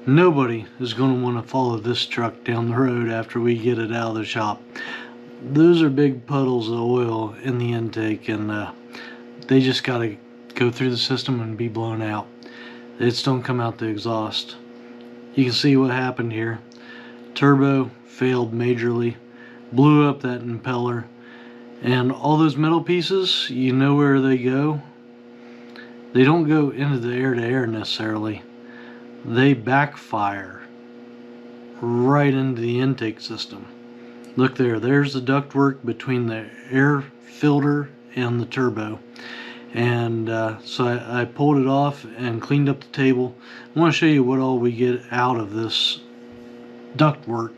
Nobody is going to want to follow this truck down the road after we get it out of the shop. Those are big puddles of oil in the intake, and they just got to go through the system and be blown out. It's don't come out the exhaust. You can see what happened here. Turbo failed majorly, blew up that impeller, and all those metal pieces, you know where they go? They don't go into the air-to-air necessarily. They backfire right into the intake system. Look there, there's the ductwork between the air filter and the turbo. And so I pulled it off and cleaned up the table. I want to show you what all we get out of this ductwork.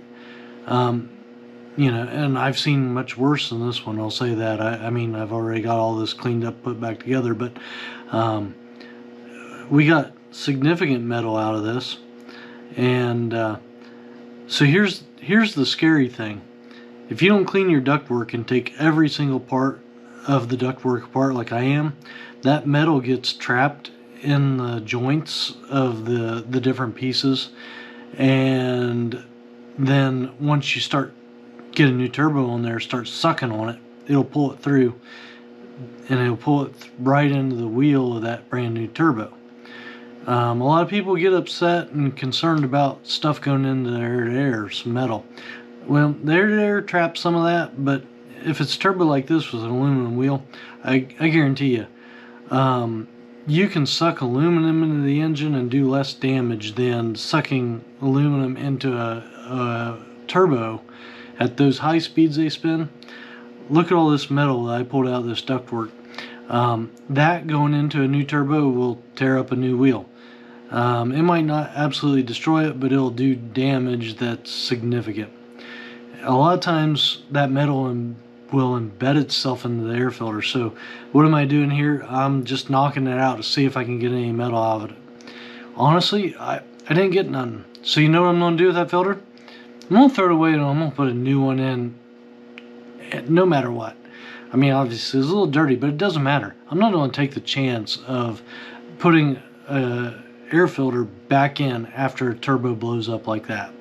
You know, and I've seen much worse than this one, I'll say that. I mean, I've already got all this cleaned up, put back together, but we got significant metal out of this. And so here's the scary thing. If you don't clean your ductwork and take every single part of the ductwork apart like I am, that metal gets trapped in the joints of the different pieces, and then once you get a new turbo on there, start sucking on it, it'll pull it through, and it'll pull it right into the wheel of that brand new turbo. A lot of people get upset and concerned about stuff going into the air-to-air, some metal. Well, the air-to-air traps some of that, but if it's turbo like this with an aluminum wheel, I guarantee you, you can suck aluminum into the engine and do less damage than sucking aluminum into a turbo at those high speeds they spin. Look at all this metal that I pulled out of this ductwork. That going into a new turbo will tear up a new wheel. It might not absolutely destroy it, but it'll do damage that's significant. A lot of times that metal will embed itself into the air filter. So what am I doing here? I'm just knocking it out to see if I can get any metal out of it. Honestly, I didn't get none. So you know what I'm going to do with that filter? I'm going to throw it away and I'm going to put a new one in no matter what. I mean, obviously it's a little dirty, but it doesn't matter. I'm not going to take the chance of putting an air filter back in after a turbo blows up like that.